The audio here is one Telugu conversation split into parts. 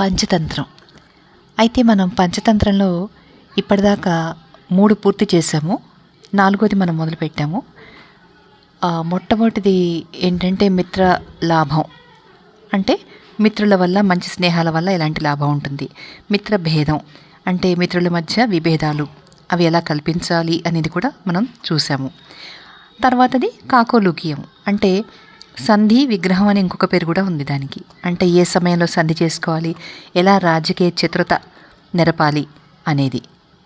పంచతంత్రం. అయితే మనం పంచతంత్రంలో ఇప్పటిదాకా 3 పూర్తి చేసాము. 4వది మనం మొదలుపెట్టాము. మొట్టమొదటిది ఏంటంటే మిత్ర లాభం. అంటే మిత్రుల వల్ల, మంచి స్నేహాల వల్ల ఎలాంటి లాభం ఉంటుంది. మిత్ర భేదం అంటే మిత్రుల మధ్య విభేదాలు అవి ఎలా కల్పించాలి అనేది కూడా మనం చూసాము. తర్వాతది కాకోలుకీయం అంటే సంధి విగ్రహం అని ఇంకొక పేరు కూడా ఉంది దానికి. అంటే ఏ సమయంలో సంధి చేసుకోవాలి, ఎలా రాజకీయ చతురత నెరపాలి అనేది.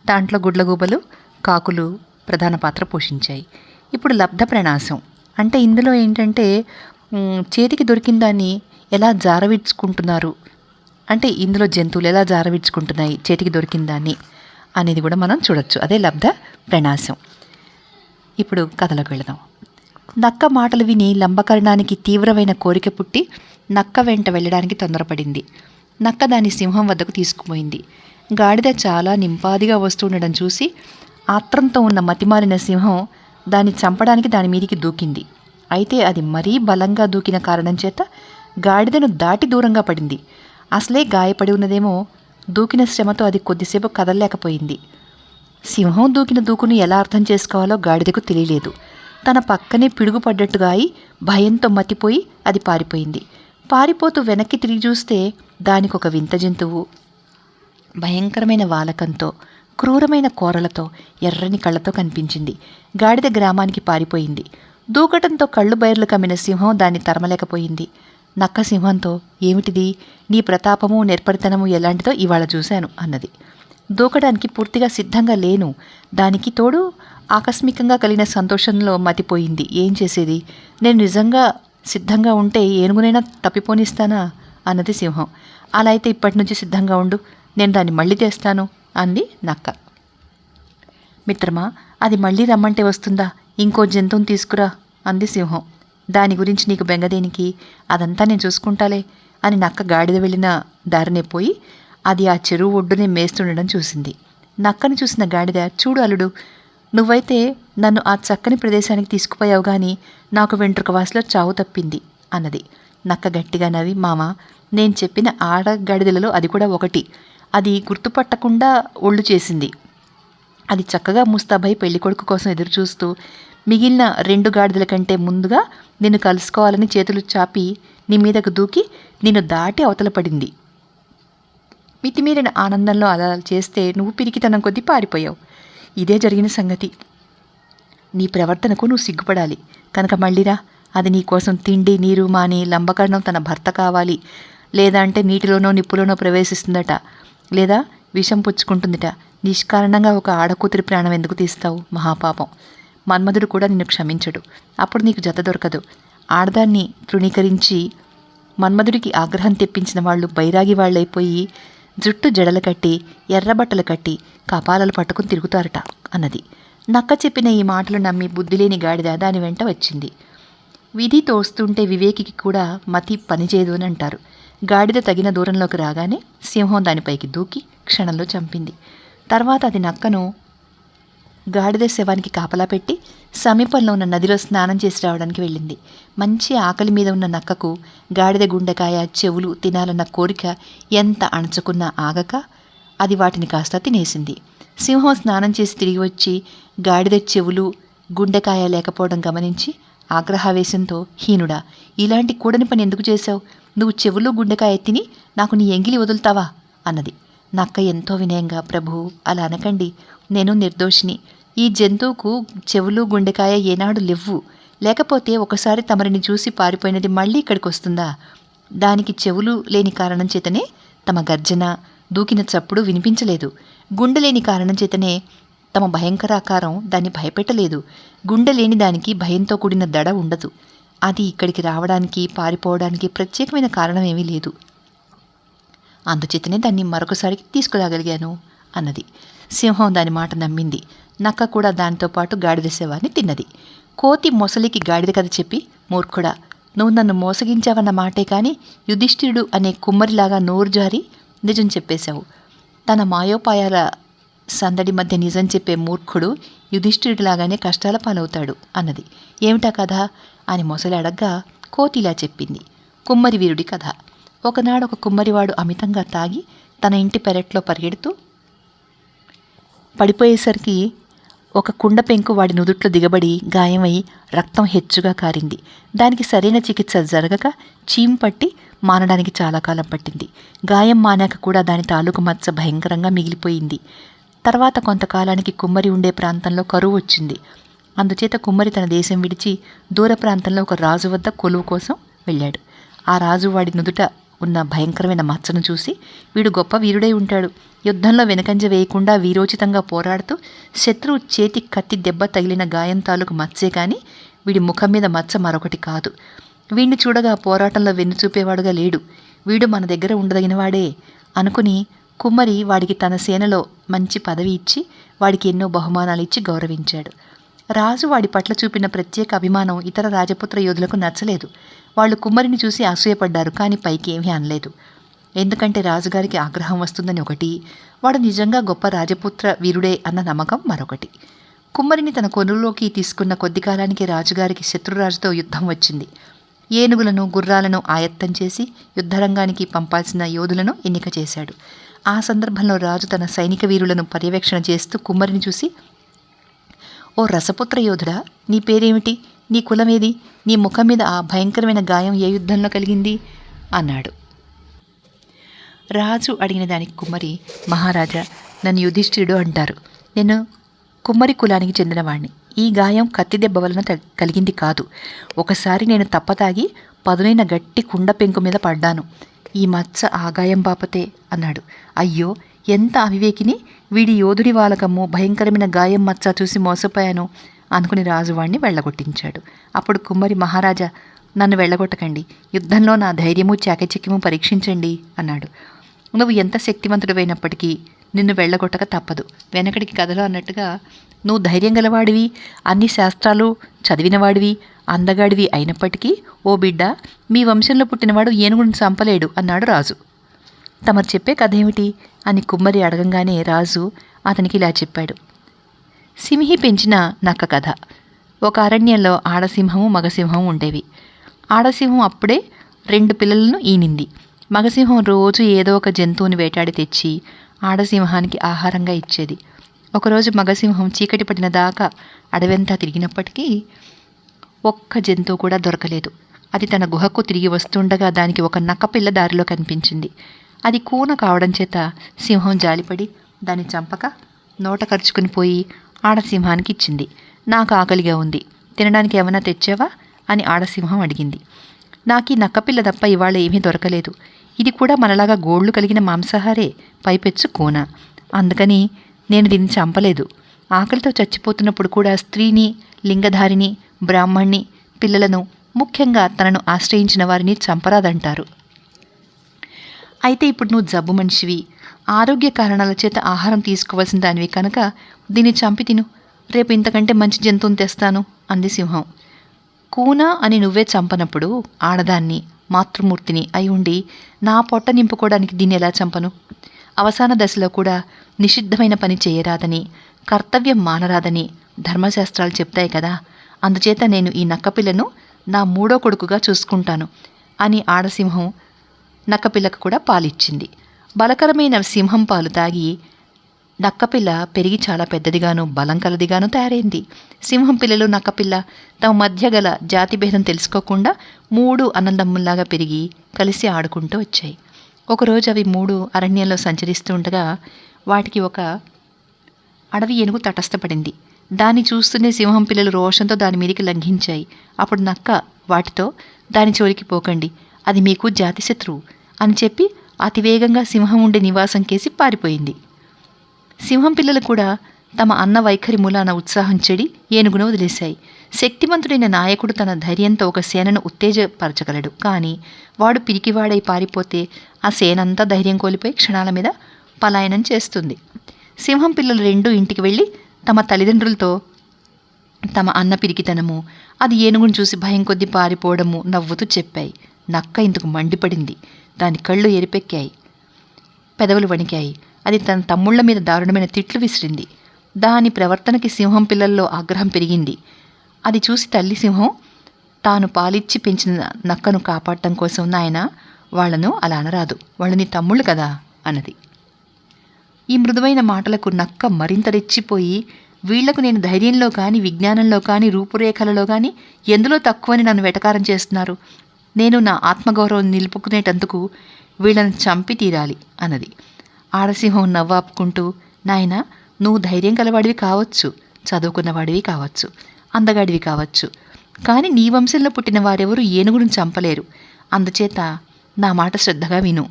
దాంట్లో గుడ్లగూబలు, కాకులు ప్రధాన పాత్ర పోషించాయి. ఇప్పుడు లబ్ధ ప్రణాశం అంటే ఇందులో ఏంటంటే చేతికి దొరికిన దాన్ని ఎలా జారవిడ్చుకుంటున్నారు, అంటే ఇందులో జంతువులు ఎలా జారవిడ్చుకుంటున్నాయి చేతికి దొరికిన దాన్ని అనేది కూడా మనం చూడొచ్చు. అదే లబ్ధ ప్రణాశం. ఇప్పుడు కథలోకి వెళదాం. నక్క మాటలు విని లంబకర్ణానికి తీవ్రమైన కోరిక పుట్టి నక్క వెంట వెళ్ళడానికి తొందరపడింది. నక్క దాని సింహం వద్దకు తీసుకుపోయింది. గాడిద చాలా నింపాదిగా వస్తుండడం చూసి ఆత్రంతో ఉన్న మతిమాలిన సింహం దాన్ని చంపడానికి దాని మీదికి దూకింది. అయితే అది మరీ బలంగా దూకిన కారణం చేత గాడిదను దాటి దూరంగా పడింది. అసలే గాయపడి ఉన్నదేమో. దూకిన శ్రమతో అది కొద్దిసేపు కదలలేకపోయింది. సింహం దూకిన దూకును ఎలా అర్థం చేసుకోవాలో గాడిదకు తెలియలేదు. తన పక్కనే పిడుగుపడ్డట్టుగా అయి భయంతో మతిపోయి అది పారిపోయింది. పారిపోతూ వెనక్కి తిరిగి చూస్తే దానికి ఒక వింత జంతువు భయంకరమైన వాలకంతో, క్రూరమైన కోరలతో, ఎర్రని కళ్ళతో కనిపించింది. గాడిద గ్రామానికి పారిపోయింది. దూకటంతో కళ్ళు బైర్లు కమ్మిన సింహం దాన్ని తరమలేకపోయింది. నక్క సింహంతో, ఏమిటిది, నీ ప్రతాపము నెర్పడితనము ఎలాంటిదో ఇవాళ చూశాను అన్నది. దూకడానికి పూర్తిగా సిద్ధంగా లేను. దానికి తోడు ఆకస్మికంగా కలిగిన సంతోషంలో మతిపోయింది. ఏం చేసేది, నేను నిజంగా సిద్ధంగా ఉంటే ఏనుగునైనా తప్పిపోనిస్తానా అన్నది సింహం. అలా అయితే ఇప్పటి నుంచి సిద్ధంగా ఉండు, నేను దాన్ని మళ్ళీ తెస్తాను అంది నక్క. మిత్రమా, అది మళ్ళీ రమ్మంటే వస్తుందా, ఇంకో జంతువుని తీసుకురా అంది సింహం. దాని గురించి నీకు బెంగదేనికి, అదంతా నేను చూసుకుంటాలే అని నక్క గాడిద వెళ్ళిన దారినే పోయి అది ఆ చెరువు ఒడ్డునే మేస్తుండడం చూసింది. నక్కను చూసిన గాడిద, చూడు అల్లుడు, నువ్వైతే నన్ను ఆ చక్కని ప్రదేశానికి తీసుకుపోయావు గాని నాకు వెంట్రుక వాసిలో చావు తప్పింది అన్నది. నక్క గట్టిగా నవ్వి, మామ, నేను చెప్పిన ఆడగాడిదలలో అది కూడా ఒకటి. అది గుర్తుపట్టకుండా ఒళ్ళు చేసింది. అది చక్కగా ముస్తాబై పెళ్ళికొడుకు కోసం ఎదురుచూస్తూ మిగిలిన 2 గాడిదల కంటే ముందుగా నిన్ను కలుసుకోవాలని చేతులు చాపి నీ మీదకు దూకి నిన్ను దాటి అవతల పడింది. మితిమీరిన ఆనందంలో అలా చేస్తే నువ్వు పిరికితనం కొద్దీ పారిపోయావు. ఇదే జరిగిన సంగతి. నీ ప్రవర్తనకు నువ్వు సిగ్గుపడాలి. కనుక మళ్ళీరా, అది నీ కోసం తిండి నీరు మాని లంబకర్ణం తన భర్త కావాలి, లేదా అంటే నీటిలోనో నిప్పులోనో ప్రవేశిస్తుందట, లేదా విషం పుచ్చుకుంటుందిట. నిష్కారణంగా ఒక ఆడకూతురి ప్రాణం ఎందుకు తీస్తావు, మహాపాపం. మన్మధుడు కూడా నిన్ను క్షమించడు. అప్పుడు నీకు జత దొరకదు. ఆడదాన్ని తృణీకరించి మన్మధుడికి ఆగ్రహం తెప్పించిన వాళ్ళు బైరాగి వాళ్ళైపోయి జుట్టు జడలు కట్టి ఎర్రబట్టలు కట్టి కపాలాలు పట్టుకుని తిరుగుతారట అన్నది. నక్క చెప్పిన ఈ మాటలు నమ్మి బుద్ధిలేని గాడిద దాని వెంట వచ్చింది. విధి తోస్తుంటే వివేకికి కూడా మతి పనిచేయదు అని అంటారు. గాడిద తగిన దూరంలోకి రాగానే సింహం దానిపైకి దూకి క్షణంలో చంపింది. తర్వాత అది నక్కను గాడిద శవానికి కాపలా పెట్టి సమీపంలో ఉన్న నదిలో స్నానం చేసి రావడానికి వెళ్ళింది. మంచి ఆకలి మీద ఉన్న నక్కకు గాడిద గుండెకాయ, చెవులు తినాలన్న కోరిక ఎంత అణచుకున్నా ఆగక అది వాటిని కాస్త తినేసింది. సింహం స్నానం చేసి తిరిగి వచ్చి గాడిద చెవులు, గుండెకాయ లేకపోవడం గమనించి ఆగ్రహావేశంతో, హీనుడా, ఇలాంటి కూడని పని ఎందుకు చేశావు? నువ్వు చెవులు గుండెకాయ తిని నాకు నీ ఎంగిలి వదులుతావా అన్నది. నక్క ఎంతో వినయంగా, ప్రభు, అలా అనకండి, నేను నిర్దోషిని. ఈ జంతువుకు చెవులు గుండెకాయ ఏనాడు లేవు. లేకపోతే ఒకసారి తమరిని చూసి పారిపోయినది మళ్ళీ ఇక్కడికి వస్తుందా? దానికి చెవులు లేని కారణం చేతనే తమ గర్జన, దూకిన చప్పుడు వినిపించలేదు. గుండె లేని కారణం చేతనే తమ భయంకరాకారం దాన్ని భయపెట్టలేదు. గుండె లేని దానికి భయంతో కూడిన దడ ఉండదు. అది ఇక్కడికి రావడానికి, పారిపోవడానికి ప్రత్యేకమైన కారణం ఏమీ లేదు. అందుచేతనే దాన్ని మరొకసారికి తీసుకురాగలిగాను అన్నది. సింహం దాని మాట నమ్మింది. నక్క కూడా దానితో పాటు గాడిద శవాన్ని తిన్నది. కోతి మొసలికి గాడిద కథ చెప్పి, మూర్ఖుడా, నువ్వు నన్ను మోసగించావన్న మాటే కానీ యుధిష్ఠిరుడు అనే కుమ్మరిలాగా నోరు జారి నిజం చెప్పేశావు. తన మాయోపాయాల సందడి మధ్య నిజం చెప్పే మూర్ఖుడు యుధిష్ఠిరుడిలాగానే కష్టాల పాలవుతాడు అన్నది. ఏమిటా కథ అని మొసలి అడగ్గా కోతిలా చెప్పింది. కుమ్మరి వీరుడి కథ. ఒకనాడు ఒక కుమ్మరివాడు అమితంగా తాగి తన ఇంటి పెరట్లో పరిగెడుతూ పడిపోయేసరికి ఒక కుండ పెంకు వాడి నుదుట్లో దిగబడి గాయమై రక్తం హెచ్చుగా కారింది. దానికి సరైన చికిత్స జరగక చీము పట్టి మానడానికి చాలా కాలం పట్టింది. గాయం మానాక కూడా దాని తాలూకు మచ్చ భయంకరంగా మిగిలిపోయింది. తర్వాత కొంతకాలానికి కుమ్మరి ఉండే ప్రాంతంలో కరువు వచ్చింది. అందుచేత కుమ్మరి తన దేశం విడిచి దూర ప్రాంతంలో ఒక రాజు వద్ద కొలువు కోసం వెళ్ళాడు. ఆ రాజు వాడి నుదుట ఉన్న భయంకరమైన మచ్చను చూసి, వీడు గొప్ప వీరుడై ఉంటాడు, యుద్ధంలో వెనకంజ వేయకుండా వీరోచితంగా పోరాడుతూ శత్రువు చేతి కత్తి దెబ్బ తగిలిన గాయం తాలూకు మచ్చే కానీ వీడి ముఖం మీద మచ్చ మరొకటి కాదు. వీడిని చూడగా పోరాటంలో వెన్ను చూపేవాడుగా లేడు, వీడు మన దగ్గర ఉండదగినవాడే అనుకుని కుమ్మరి వాడికి తన సేనలో మంచి పదవి ఇచ్చి వాడికి ఎన్నో బహుమానాలు ఇచ్చి గౌరవించాడు. రాజు వాడి పట్ల చూపిన ప్రత్యేక అభిమానం ఇతర రాజపుత్ర యోధులకు నచ్చలేదు. వాళ్ళు కుమ్మరిని చూసి అసూయపడ్డారు, కానీ పైకి ఏమీ అనలేదు. ఎందుకంటే రాజుగారికి ఆగ్రహం వస్తుందని ఒకటి, వాడు నిజంగా గొప్ప రాజపుత్ర వీరుడే అన్న నమ్మకం మరొకటి. కుమ్మరిని తన కొనులోకి తీసుకున్న కొద్ది కాలానికి రాజుగారికి శత్రురాజుతో యుద్ధం వచ్చింది. ఏనుగులను గుర్రాలను ఆయత్తం చేసి యుద్ధరంగానికి పంపాల్సిన యోధులను ఎన్నిక చేశాడు. ఆ సందర్భంలో రాజు తన సైనిక వీరులను పర్యవేక్షణ చేస్తూ కుమ్మరిని చూసి, ఓ రసపుత్ర యోధుడా, నీ పేరేమిటి, నీ కులమేది, నీ ముఖం మీద ఆ భయంకరమైన గాయం ఏ యుద్ధంలో కలిగింది అన్నాడు. రాజు అడిగిన దానికి కుమ్మరి, మహారాజా, నన్ను యుధిష్ఠిరుడు అంటారు. నేను కుమ్మరి కులానికి చెందినవాణ్ణి. ఈ గాయం కత్తి దెబ్బ వలన కలిగింది కాదు. ఒకసారి నేను తప్పతాగి పదునైన గట్టి కుండ పెంకు మీద పడ్డాను. ఈ మచ్చ ఆ గాయం బాపతే అన్నాడు. అయ్యో, ఎంత అవివేకిని, వీడి యోధుడి వాలకము భయంకరమైన గాయం మచ్చ చూసి మోసపోయాను అనుకుని రాజువాణ్ణి వెళ్ళగొట్టించాడు. అప్పుడు కుమ్మరి, మహారాజా, నన్ను వెళ్ళగొట్టకండి, యుద్ధంలో నా ధైర్యము చాకచక్యము పరీక్షించండి అన్నాడు. నువ్వు ఎంత శక్తివంతుడివైనప్పటికీ నిన్ను వెళ్ళగొట్టక తప్పదు. వెనకడికి కథలో అన్నట్టుగా నువ్వు ధైర్యం గలవాడివి, అన్ని శాస్త్రాలు చదివినవాడివి, అందగాడివి అయినప్పటికీ ఓ బిడ్డ, మీ వంశంలో పుట్టినవాడు ఏనుగుని చంపలేడు అన్నాడు రాజు. తమరు చెప్పే కథ ఏమిటి అని కుమ్మరి అడగంగానే రాజు అతనికి ఇలా చెప్పాడు. సింహి పెంచిన నక్క కథ. ఒక అరణ్యంలో ఆడసింహము మగసింహం ఉండేవి. ఆడసింహం అప్పుడే 2 పిల్లలను ఈనింది. మగసింహం రోజు ఏదో ఒక జంతువుని వేటాడి తెచ్చి ఆడసింహానికి ఆహారంగా ఇచ్చేది. ఒకరోజు మగసింహం చీకటి పడిన దాకా అడవంతా తిరిగినప్పటికీ ఒక్క జంతువు కూడా దొరకలేదు. అది తన గుహకు తిరిగి వస్తుండగా దానికి ఒక నక్కపిల్ల దారిలో కనిపించింది. అది కూన కావడం చేత సింహం జాలిపడి దాన్ని చంపక నోట ఖర్చుకుని పోయి ఆడసింహానికి ఇచ్చింది. నాకు ఆకలిగా ఉంది, తినడానికి ఏమైనా తెచ్చావా అని ఆడసింహం అడిగింది. నాకు ఈ నక్కపిల్ల తప్ప ఇవాళ ఏమీ దొరకలేదు. ఇది కూడా మనలాగా గోళ్లు కలిగిన మాంసాహారే, పైపెచ్చు కూన. అందుకని నేను దీన్ని చంపలేదు. ఆకలితో చచ్చిపోతున్నప్పుడు కూడా స్త్రీని, లింగధారిని, బ్రాహ్మణ్ణి, పిల్లలను, ముఖ్యంగా తనను ఆశ్రయించిన వారిని చంపరాదంటారు. అయితే ఇప్పుడు నువ్వు జబ్బు మనిషివి, ఆరోగ్య కారణాల చేత ఆహారం తీసుకోవాల్సిన దానివి కనుక దీన్ని చంపి తిను. రేపు ఇంతకంటే మంచి జంతువుని తెస్తాను అంది సింహం. కూన అని నువ్వే చంపనప్పుడు ఆడదాన్ని, మాతృమూర్తిని అయి ఉండి నా పొట్ట నింపుకోవడానికి దీన్ని ఎలా చంపను? అవసాన దశలో కూడా నిషిద్ధమైన పని చేయరాదని, కర్తవ్యం మానరాదని ధర్మశాస్త్రాలు చెప్తాయి కదా. అందుచేత నేను ఈ నక్కపిల్లను నా 3వ కొడుకుగా చూసుకుంటాను అని ఆడసింహం నక్కపిల్లకు కూడా పాలిచ్చింది. బలకరమైన సింహం పాలు తాగి నక్కపిల్ల పెరిగి చాలా పెద్దదిగాను బలం కలదిగాను తయారైంది. సింహం పిల్లలు నక్కపిల్ల తమ మధ్య గల జాతిభేదం తెలుసుకోకుండా 3 అన్నదమ్ముల్లాగా పెరిగి కలిసి ఆడుకుంటూ వచ్చాయి. ఒకరోజు అవి 3 అరణ్యంలో సంచరిస్తూ ఉండగా వాటికి ఒక అడవి ఏనుగు తటస్థపడింది. దాన్ని చూస్తూనే సింహం పిల్లలు రోషంతో దాని మీదికి లంఘించాయి. అప్పుడు నక్క వాటితో, దాని జోలికి పోకండి, అది మీకు జాతి శత్రువు అని చెప్పి అతివేగంగా సింహం ఉండే నివాసం కేసి పారిపోయింది. సింహం పిల్లలు కూడా తమ అన్న వైఖరి మూలాన ఉత్సాహం చెడి ఏనుగును వదిలేశాయి. శక్తివంతుడైన నాయకుడు తన ధైర్యంతో ఒక సేనను ఉత్తేజపరచగలడు, కానీ వాడు పిరికివాడై పారిపోతే ఆ సేనంతా ధైర్యం కోల్పోయి క్షణాల మీద పలాయనం చేస్తుంది. సింహం పిల్లలు 2 ఇంటికి వెళ్ళి తమ తల్లిదండ్రులతో తమ అన్న పిరికితనము, అది ఏనుగును చూసి భయం కొద్దీ పారిపోవడము నవ్వుతూ చెప్పాయి. నక్క ఇందుకు మండిపడింది. దాని కళ్ళు ఎరిపెక్కాయి, పెదవులు వణికాయి. అది తన తమ్ముళ్ల మీద దారుణమైన తిట్లు విసిరింది. దాని ప్రవర్తనకి సింహం పిల్లల్లో ఆగ్రహం పెరిగింది. అది చూసి తల్లి సింహం తాను పాలిచ్చి పెంచిన నక్కను కాపాడటం కోసం, నాయనా, వాళ్లను అలా అనరాదు, వాళ్ళు నీ తమ్ముళ్ళు కదా అన్నది. ఈ మృదువైన మాటలకు నక్క మరింత రెచ్చిపోయి, వీళ్లకు నేను ధైర్యంలో కానీ, విజ్ఞానంలో కానీ, రూపురేఖలలో కానీ ఎందులో తక్కువని నన్ను వెటకారం చేస్తున్నారు. నేను నా ఆత్మగౌరవం నిలుపుకునేటందుకు వీళ్లను చంపి తీరాలి అన్నది. ఆడసింహం నవ్వాపుకుంటూ, నాయనా, నువ్వు ధైర్యం గలవాడివి కావచ్చు, చదువుకున్నవాడివి కావచ్చు, అందగాడివి కావచ్చు, కానీ నీ వంశంలో పుట్టిన వారెవరూ ఏనుగును చంపలేరు. అందుచేత నా మాట శ్రద్ధగా విను.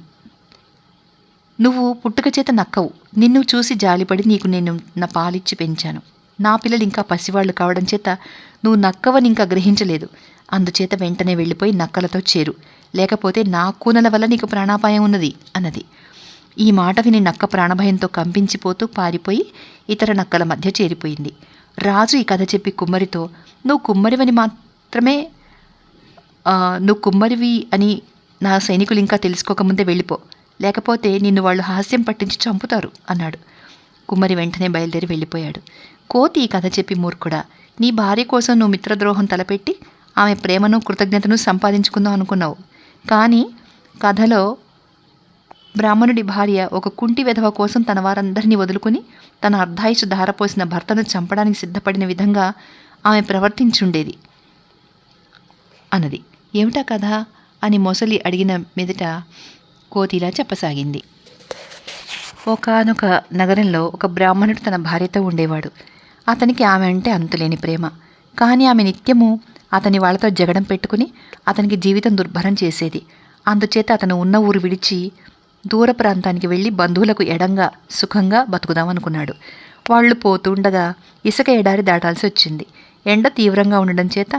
నువ్వు పుట్టుక చేత నక్కవు. నిన్ను చూసి జాలిపడి నీకు నేను నా పాలిచ్చి పెంచాను. నా పిల్లలు ఇంకా పసివాళ్లు కావడం చేత నువ్వు నక్కవని ఇంకా గ్రహించలేదు. అందుచేత వెంటనే వెళ్ళిపోయి నక్కలతో చేరు, లేకపోతే నా కూనల వల్ల నీకు ప్రాణాపాయం ఉన్నది అన్నది. ఈ మాట విని నక్క ప్రాణభయంతో కంపించిపోతూ పారిపోయి ఇతర నక్కల మధ్య చేరిపోయింది. రాజు ఈ కథ చెప్పి కుమ్మరితో, నువ్వు కుమ్మరివి అని నా సైనికులు ఇంకా తెలుసుకోకముందే వెళ్ళిపో, లేకపోతే నిన్ను వాళ్ళు హాస్యం పట్టించి చంపుతారు అన్నాడు. కుమ్మరి వెంటనే బయలుదేరి వెళ్ళిపోయాడు. కోతి ఈ కథ చెప్పి, మూర్ఖుడా, నీ భార్య కోసం నువ్వు మిత్రద్రోహం తలపెట్టి ఆమె ప్రేమను కృతజ్ఞతను సంపాదించుకుందాం అనుకున్నావు. కానీ కథలో బ్రాహ్మణుడి భార్య ఒక కుంటి వెధవ కోసం తన వారందరినీ వదులుకుని తన అర్ధాయుషు ధారపోసిన భర్తను చంపడానికి సిద్ధపడిన విధంగా ఆమె ప్రవర్తించుండేది అన్నది. ఏమిటా కథ అని మొసలి అడిగిన మీదట కోతిలా చెప్పసాగింది. ఒకానొక నగరంలో ఒక బ్రాహ్మణుడు తన భార్యతో ఉండేవాడు. అతనికి ఆమె అంటే అంతులేని ప్రేమ. కానీ ఆమె నిత్యము అతని వాళ్ళతో జగడం పెట్టుకుని అతనికి జీవితం దుర్భరం చేసేది. అందుచేత అతను ఉన్న ఊరు విడిచి దూర ప్రాంతానికి వెళ్ళి బంధువులకు ఎడంగా సుఖంగా బతుకుదామనుకున్నాడు. వాళ్ళు పోతుండగా ఇసుక ఎడారి దాటాల్సి వచ్చింది. ఎండ తీవ్రంగా ఉండడం చేత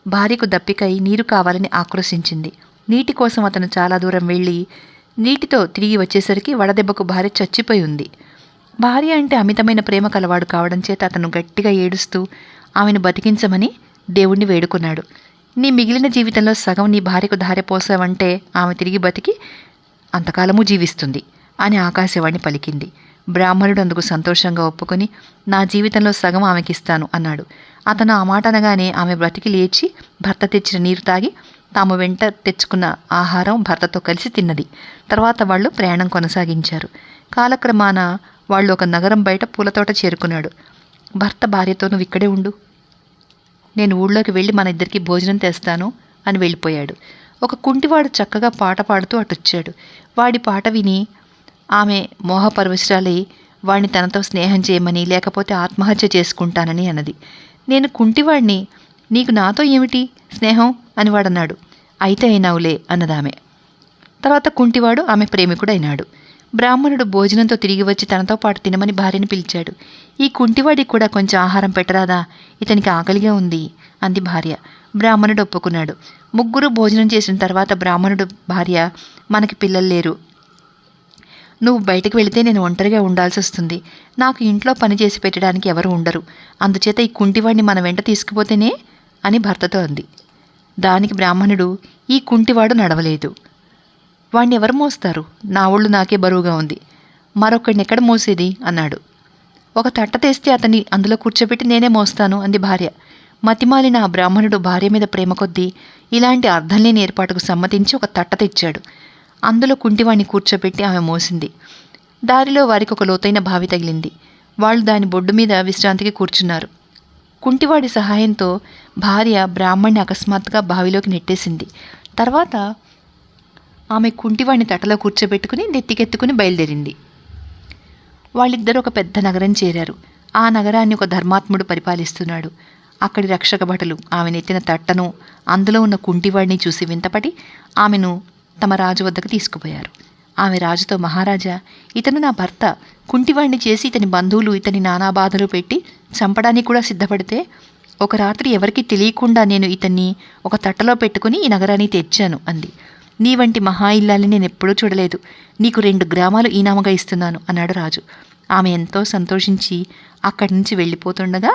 భార్యకు దప్పికై నీరు కావాలని ఆక్రోశించింది. నీటి కోసం అతను చాలా దూరం వెళ్ళి నీటితో తిరిగి వచ్చేసరికి వడదెబ్బకు భార్య చచ్చిపోయి ఉంది. భార్య అంటే అమితమైన ప్రేమ కలవాడు కావడం చేత అతను గట్టిగా ఏడుస్తూ ఆమెను బతికించమని దేవుణ్ణి వేడుకున్నాడు. నీ మిగిలిన జీవితంలో సగం నీ భార్యకు ధారెపోసావంటే ఆమె తిరిగి బతికి అంతకాలము జీవిస్తుంది అని ఆకాశవాణి పలికింది. బ్రాహ్మణుడు అందుకు సంతోషంగా ఒప్పుకొని, నా జీవితంలో సగం ఆమెకిస్తాను అన్నాడు. అతను ఆ మాట అనగానే ఆమె బ్రతికి లేచి భర్త తెచ్చిన నీరు తాగి తాము వెంట తెచ్చుకున్న ఆహారం భర్తతో కలిసి తిన్నది. తర్వాత వాళ్ళు ప్రయాణం కొనసాగించారు. కాలక్రమాన వాళ్ళు ఒక నగరం బయట పూలతోట చేరుకున్నాడు. భర్త భార్యతో, నువ్వు ఇక్కడే ఉండు, నేను ఊళ్ళోకి వెళ్ళి మన ఇద్దరికి భోజనం తెస్తాను అని వెళ్ళిపోయాడు. ఒక కుంటివాడు చక్కగా పాట పాడుతూ అటొచ్చాడు. వాడి పాట విని ఆమె మోహపరవశురాలై వాడిని తనతో స్నేహం చేయమని, లేకపోతే ఆత్మహత్య చేసుకుంటానని అన్నది. నేను కుంటివాడిని, నీకు నాతో ఏమిటి స్నేహం అని వాడన్నాడు. అయితే అయినావులే అన్నదామె. తర్వాత కుంటివాడు ఆమె ప్రేమికుడైనాడు. బ్రాహ్మణుడు భోజనంతో తిరిగి వచ్చి తనతో పాటు తినమని భార్యని పిలిచాడు. ఈ కుంటివాడికి కూడా కొంచెం ఆహారం పెట్టరాదా, ఇతనికి ఆకలిగా ఉంది అంది భార్య. బ్రాహ్మణుడు ఒప్పుకున్నాడు. ముగ్గురు భోజనం చేసిన తర్వాత బ్రాహ్మణుడు భార్య, మనకి పిల్లలు లేరు, నువ్వు బయటకు వెళితే నేను ఒంటరిగా ఉండాల్సి వస్తుంది, నాకు ఇంట్లో పని చేసి పెట్టడానికి ఎవరు ఉండరు, అందుచేత ఈ కుంటివాడిని మన వెంట తీసుకుపోతేనే అని భర్తతో అంది. దానికి బ్రాహ్మణుడు, ఈ కుంటివాడు నడవలేదు, వాణ్ణి ఎవరు మోస్తారు, నా ఒళ్ళు నాకే బరువుగా ఉంది, మరొకడిని ఎక్కడ మోసేది అన్నాడు. ఒక తట్ట తెస్తే అతన్ని అందులో కూర్చోబెట్టి నేనే మోస్తాను అంది భార్య. మతిమాలిన ఆ బ్రాహ్మణుడు భార్య మీద ప్రేమ కొద్దీ ఇలాంటి అర్థం లేని ఏర్పాటుకు సమ్మతించి ఒక తట్ట తెచ్చాడు. అందులో కుంటివాణ్ణి కూర్చోబెట్టి ఆమె మోసింది. దారిలో వారికి ఒక లోతైన బావి తగిలింది. వాళ్ళు దాని బొడ్డు మీద విశ్రాంతికి కూర్చున్నారు. కుంటివాడి సహాయంతో భార్య బ్రాహ్మణ్ణి అకస్మాత్తుగా బావిలోకి నెట్టేసింది. తర్వాత ఆమె కుంటివాణ్ణి తట్టలో కూర్చోబెట్టుకుని నెత్తికెత్తుకుని బయలుదేరింది. వాళ్ళిద్దరూ ఒక పెద్ద నగరం చేరారు. ఆ నగరాన్ని ఒక ధర్మాత్ముడు పరిపాలిస్తున్నాడు. అక్కడి రక్షక భటులు ఆమె నెత్తిన తట్టను, అందులో ఉన్న కుంటివాడిని చూసి వింతపడి ఆమెను తమ రాజు వద్దకు తీసుకుపోయారు. ఆమె రాజుతో, మహారాజా, ఇతను నా భర్త, కుంటివాడిని చేసి ఇతని బంధువులు ఇతని నానా బాధలు పెట్టి చంపడానికి కూడా సిద్ధపడితే ఒక రాత్రి ఎవరికీ తెలియకుండా నేను ఇతన్ని ఒక తట్టలో పెట్టుకుని ఈ నగరాన్ని తెచ్చాను అంది. నీ వంటి మహా ఇల్లాలని నేను ఎప్పుడూ చూడలేదు, నీకు 2 గ్రామాలు ఈనాముగా ఇస్తున్నాను అన్నాడు రాజు. ఆమె ఎంతో సంతోషించి అక్కడి నుంచి వెళ్ళిపోతుండగా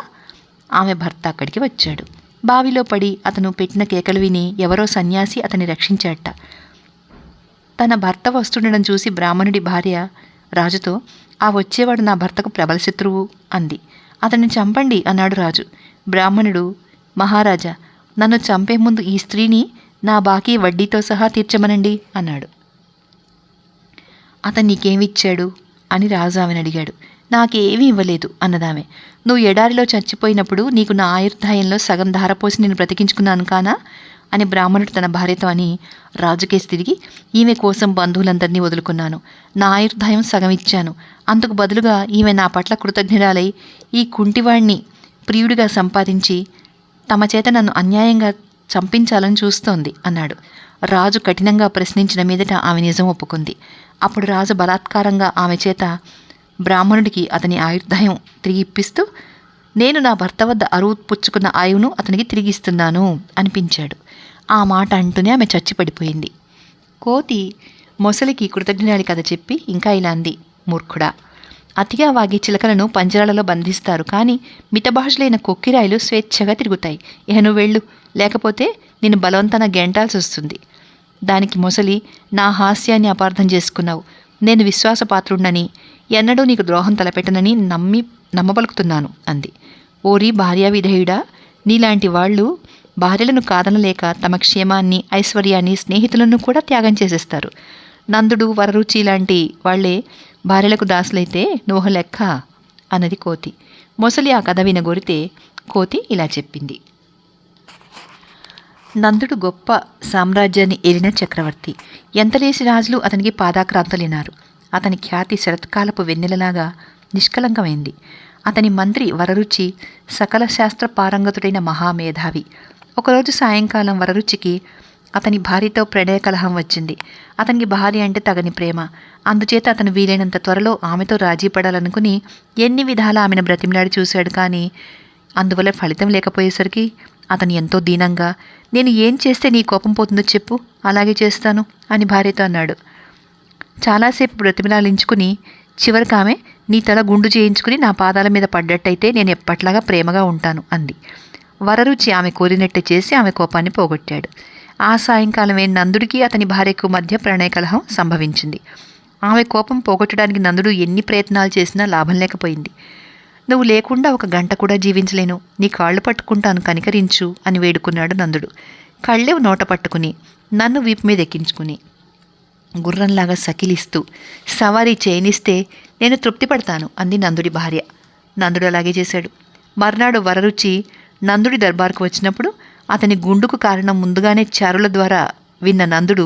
ఆమె భర్త అక్కడికి వచ్చాడు. బావిలో పడి అతను పెట్టిన కేకలు విని ఎవరో సన్యాసి అతన్ని రక్షించాట. తన భర్త వస్తుండడం చూసి బ్రాహ్మణుడి భార్య రాజుతో, ఆ వచ్చేవాడు నా భర్తకు ప్రబల శత్రువు అంది. అతన్ని చంపండి అన్నాడు రాజు. బ్రాహ్మణుడు, మహారాజా, నన్ను చంపే ముందు ఈ స్త్రీని నా బాకీ వడ్డీతో సహా తీర్చమనండి అన్నాడు. అతను నీకేమిచ్చాడు అని రాజు ఆమెను అడిగాడు. నాకేమీ ఇవ్వలేదు అన్నదామె. నువ్వు ఎడారిలో చచ్చిపోయినప్పుడు నీకు నా ఆయుర్దాయంలో సగం ధారపోసి నేను బ్రతికించుకున్నాను కానా అని బ్రాహ్మణుడు తన భార్యతో అని రాజుకేసి తిరిగి, ఈమె కోసం బంధువులందరినీ వదులుకున్నాను. నా ఆయుర్దాయం సగం ఇచ్చాను. అందుకు బదులుగా ఈమె నా పట్ల కృతజ్ఞురాలై ఈ కుంటివాణ్ణి ప్రియుడిగా సంపాదించి తమ చేత నన్ను అన్యాయంగా చంపించాలని చూస్తోంది అన్నాడు. రాజు కఠినంగా ప్రశ్నించిన మీదట ఆమె నిజం ఒప్పుకుంది. అప్పుడు రాజు బలాత్కారంగా ఆమె చేత బ్రాహ్మణుడికి అతని ఆయుర్దాయం తిరిగి ఇప్పిస్తూ, నేను నా భర్త వద్ద అరువు పుచ్చుకున్న ఆయువును అతనికి తిరిగిస్తున్నాను అనిపించాడు. ఆ మాట అంటూనే ఆమె చచ్చిపడిపోయింది. కోతి మొసలికి కృతజ్ఞురాలి కథ చెప్పి ఇంకా ఇలా అంది. మూర్ఖుడా, అతిగా వాగే చిలకలను పంజరాలలో బంధిస్తారు, కానీ మితభాషులైన కొక్కిరాయిలు స్వేచ్ఛగా తిరుగుతాయి. ఇహ నువ్వు వెళ్ళు, లేకపోతే నేను బలవంతాన గెంటాల్సి వస్తుంది. దానికి మొసలి, నా హాస్యాన్ని అపార్థం చేసుకున్నావు. నేను విశ్వాసపాత్రుడినని, ఎన్నడూ నీకు ద్రోహం తలపెట్టనని నమ్మబలుకుతున్నాను అంది. ఓరి భార్యా విధేయుడా, నీలాంటి వాళ్ళు భార్యలను కాదనలేక తమ క్షేమాన్ని, ఐశ్వర్యాన్ని, స్నేహితులను కూడా త్యాగం చేసేస్తారు. నందుడు, వరరుచి లాంటి వాళ్లే భార్యలకు దాసులైతే నువ్వు లెక్క అన్నది కోతి. మొసలి ఆ కథ వినగోరితే కోతి ఇలా చెప్పింది. నందుడు గొప్ప సామ్రాజ్యాన్ని ఏలిన చక్రవర్తి. ఎంతలేసి రాజులు అతనికి పాదాక్రాంతులినారు. అతని ఖ్యాతి శరత్కాలపు వెన్నెలలాగా నిష్కలంకమైంది. అతని మంత్రి వరరుచి సకల శాస్త్ర పారంగతుడైన మహామేధావి. ఒకరోజు సాయంకాలం వరరుచికి అతని భార్యతో ప్రణయ కలహం వచ్చింది. అతనికి భార్య అంటే తగని ప్రేమ. అందుచేత అతను వీలైనంత త్వరలో ఆమెతో రాజీ పడాలనుకుని ఎన్ని విధాలా ఆమెను బ్రతిమలాడి చూశాడు. కానీ అందువల్ల ఫలితం లేకపోయేసరికి అతను ఎంతో దీనంగా, నేను ఏం చేస్తే నీ కోపం పోతుందో చెప్పు, అలాగే చేస్తాను అని భార్యతో అన్నాడు. చాలాసేపు బ్రతిమలాలించుకుని చివరికి ఆమె, నీ తల గుండు చేయించుకుని నా పాదాల మీద పడ్డట్టయితే నేను ఎప్పట్లాగా ప్రేమగా ఉంటాను అంది. వరరుచి ఆమె కోరినట్టే చేసి ఆమె కోపాన్ని పోగొట్టాడు. ఆ సాయంకాలమే నందుడికి అతని భార్యకు మధ్య ప్రణయ కలహం సంభవించింది. ఆమె కోపం పోగొట్టడానికి నందుడు ఎన్ని ప్రయత్నాలు చేసినా లాభం లేకపోయింది. నువ్వు లేకుండా ఒక గంట కూడా జీవించలేను, నీ కాళ్ళు పట్టుకుంటాను, కనికరించు అని వేడుకున్నాడు నందుడు. కళ్ళెవు నోట పట్టుకుని నన్ను వీపు మీద ఎక్కించుకుని గుర్రంలాగా సకిలిస్తూ సవారీ చేయనిస్తే నేను తృప్తి పడతాను అంది నందుడి భార్య. నందుడు అలాగే చేశాడు. మర్నాడు వరరుచి నందుడి దర్బార్కు వచ్చినప్పుడు అతని గుండుకు కారణం ముందుగానే చారుల ద్వారా విన్న నందుడు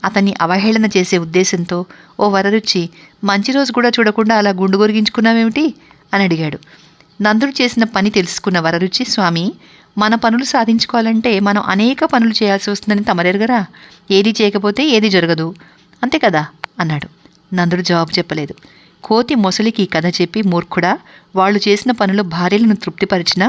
అతన్ని అవహేళన చేసే ఉద్దేశంతో, ఓ వరరుచి, మంచి రోజు కూడా చూడకుండా అలా గుండు గొరిగించుకున్నావేమిటి అని అడిగాడు. నందుడు చేసిన పని తెలుసుకున్న వరరుచి, స్వామి, మన పనులు సాధించుకోవాలంటే మనం అనేక పనులు చేయాల్సి వస్తుందని తమరెరగరా? ఏది చేయకపోతే ఏది జరగదు, అంతే కదా అన్నాడు. నందుడు జవాబు చెప్పలేదు. కోతి మొసలికి కథ చెప్పి, మూర్ఖుడా, వాళ్ళు చేసిన పనులు భార్యలను తృప్తిపరిచినా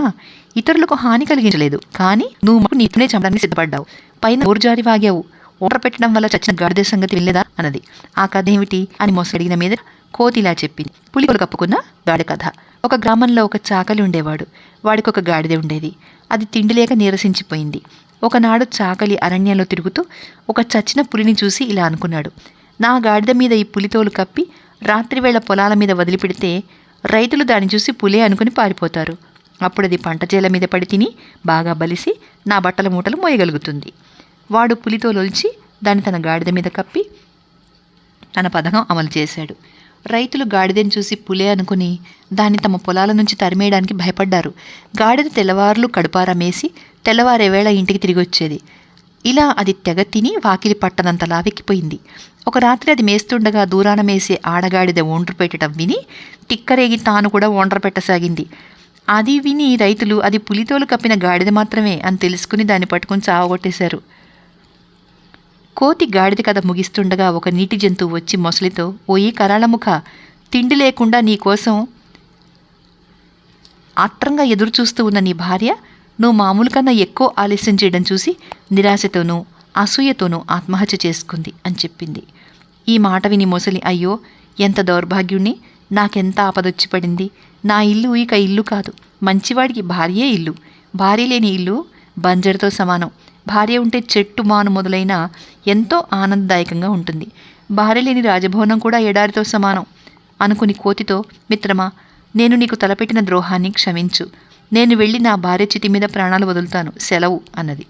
ఇతరులకు హాని కలిగించలేదు, కానీ నువ్వు నీతోనే చంపడానికి సిద్ధపడ్డావు, పైన ఊర్జారి వాగావు, ఓటర్ పెట్టడం వల్ల చచ్చిన గాడిద సంగతి వినలేదా అన్నది. ఆ కథ ఏమిటి అని మొసలి అడిగిన మీద కోతి ఇలా చెప్పింది. పులికొలు కప్పుకున్న గాడి కథ. ఒక గ్రామంలో ఒక చాకలి ఉండేవాడు. వాడికి ఒక గాడిద ఉండేది. అది తిండి లేక నీరసించిపోయింది. ఒకనాడు చాకలి అరణ్యంలో తిరుగుతూ ఒక చచ్చిన పులిని చూసి ఇలా అనుకున్నాడు, నా గాడిద మీద ఈ పులితోలు కప్పి రాత్రివేళ పొలాల మీద వదిలిపెడితే రైతులు దాన్ని చూసి పులే అనుకుని పారిపోతారు. అప్పుడు అది పంట చేల మీద పడి తిని బాగా బలిసి నా బట్టల మూటలు మోయగలుగుతుంది. వాడు పులితోలొల్చి దాన్ని తన గాడిద మీద కప్పి తన పథకం అమలు చేశాడు. రైతులు గాడిదను చూసి పులే అనుకుని దాన్ని తమ పొలాల నుంచి తరిమేయడానికి భయపడ్డారు. గాడిద తెల్లవారులు కడుపారా మేసి తెల్లవారేవేళ ఇంటికి తిరిగి వచ్చేది. ఇలా అది తెగ తిని వాకిలి పట్టనంత లావెక్కిపోయింది. ఒక రాత్రి అది మేస్తుండగా దూరాన మేసే ఆడగాడిద ఒండ్రు పెట్టడం విని తిక్కరేగి తాను కూడా ఒండ్ర పెట్టసాగింది. అది విని రైతులు అది పులితోలు కప్పిన గాడిద మాత్రమే అని తెలుసుకుని దాన్ని పట్టుకుని చావగొట్టేశారు. కోతి గాడిద కథ ముగిస్తుండగా ఒక నీటి జంతువు వచ్చి మొసలితో, ఓయి కరాళముఖ, తిండి లేకుండా నీకోసం ఆత్రంగా ఎదురుచూస్తూ ఉన్న నీ భార్య నువ్వు మామూలు కన్నా ఎక్కువ ఆలస్యం చేయడం చూసి నిరాశతోనూ అసూయతోనూ ఆత్మహత్య చేసుకుంది అని చెప్పింది. ఈ మాట విని మొసలి, అయ్యో ఎంత దౌర్భాగ్యుణ్ణి, నాకెంత ఆపదొచ్చి పడింది. నా ఇల్లు ఇక ఇల్లు కాదు, మంచివాడికి భార్యే ఇల్లు. భార్య లేని ఇల్లు బంజరుతో సమానం. భార్య ఉంటే చెట్టు మాను మొదలైన ఎంతో ఆనందదాయకంగా ఉంటుంది. భార్య లేని రాజభవనం కూడా ఎడారితో సమానం అనుకుని కోతితో, మిత్రమా, నేను నీకు తలపెట్టిన ద్రోహాన్ని క్షమించు. నేను వెళ్ళి నా భార్య చితి మీద ప్రాణాలు వదులుతాను, సెలవు అన్నది.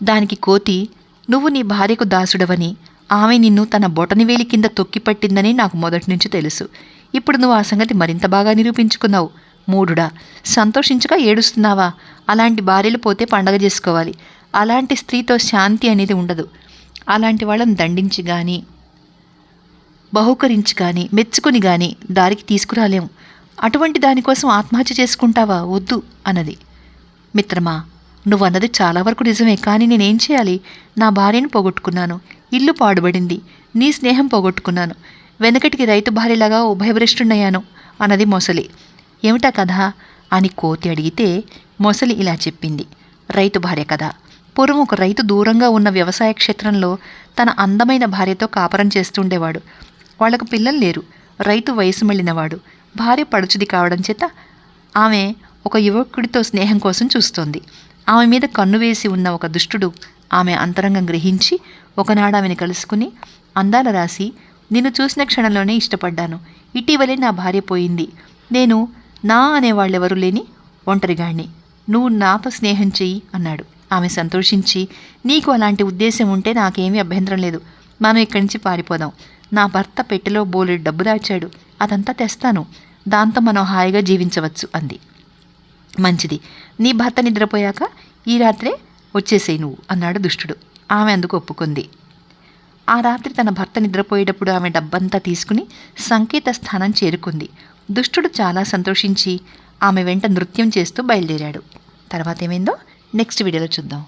దానికి కోతి, నువ్వు నీ భార్యకు దాసుడవని, ఆమె నిన్ను తన బొటనివేలి కింద తొక్కిపట్టిందని నాకు మొదటి నుంచి తెలుసు. ఇప్పుడు నువ్వు ఆ సంగతి మరింత బాగా నిరూపించుకున్నావు. మూఢుడా, సంతోషించక ఏడుస్తున్నావా? అలాంటి భార్యలు పోతే పండగ చేసుకోవాలి. అలాంటి స్త్రీతో శాంతి అనేది ఉండదు. అలాంటి వాళ్ళని దండించి కానీ, బహుకరించి కానీ, మెచ్చుకుని కానీ దారికి తీసుకురాలేము. అటువంటి దానికోసం ఆత్మహత్య చేసుకుంటావా? వద్దు అన్నది. మిత్రమా, నువ్వన్నది చాలా వరకు నిజమే, కానీ నేనేం చేయాలి? నా భార్యను పోగొట్టుకున్నాను, ఇల్లు పాడుబడింది, నీ స్నేహం పోగొట్టుకున్నాను, వెనకటికి రైతు భార్యలాగా ఉభయభ్రష్టున్నయ్యాను అన్నది మొసలి. ఏమిటా కథ అని కోతి అడిగితే మొసలి ఇలా చెప్పింది. రైతు భార్య కథ. పూర్వం ఒక రైతు దూరంగా ఉన్న వ్యవసాయ క్షేత్రంలో తన అందమైన భార్యతో కాపురం చేస్తుండేవాడు. వాళ్లకు పిల్లలు లేరు. రైతు వయసు మళ్ళినవాడు. భార్య పడుచుది కావడం చేత ఆమె ఒక యువకుడితో స్నేహం కోసం చూస్తోంది. ఆమె మీద కన్ను వేసి ఉన్న ఒక దుష్టుడు ఆమె అంతరంగం గ్రహించి ఒకనాడు ఆమెను కలుసుకుని, అందాల రాసి, నిన్ను చూసిన క్షణంలోనే ఇష్టపడ్డాను. ఇటీవలే నా భార్య పోయింది. నేను నా అనేవాళ్ళెవరూ లేని ఒంటరిగాణ్ణి. నువ్వు నాతో స్నేహం చెయ్యి అన్నాడు. ఆమె సంతోషించి, నీకు అలాంటి ఉద్దేశం ఉంటే నాకేమీ అభ్యంతరం లేదు. మనం ఇక్కడి నుంచి పారిపోదాం. నా భర్త పెట్టెలో బోలెడు డబ్బు దాచాడు, అదంతా తెస్తాను. దాంతో మనం హాయిగా జీవించవచ్చు అంది. మంచిది, నీ భర్త నిద్రపోయాక ఈ రాత్రే వచ్చేసేయి నువ్వు అన్నాడు దుష్టుడు. ఆమె అందుకు ఒప్పుకుంది. ఆ రాత్రి తన భర్త నిద్రపోయేటప్పుడు ఆమె డబ్బంతా తీసుకుని సంకేత స్థానం చేరుకుంది. దుష్టుడు చాలా సంతోషించి ఆమె వెంట నృత్యం చేస్తూ బయలుదేరాడు. తర్వాత ఏమైందో నెక్స్ట్ వీడియోలో చూద్దాం.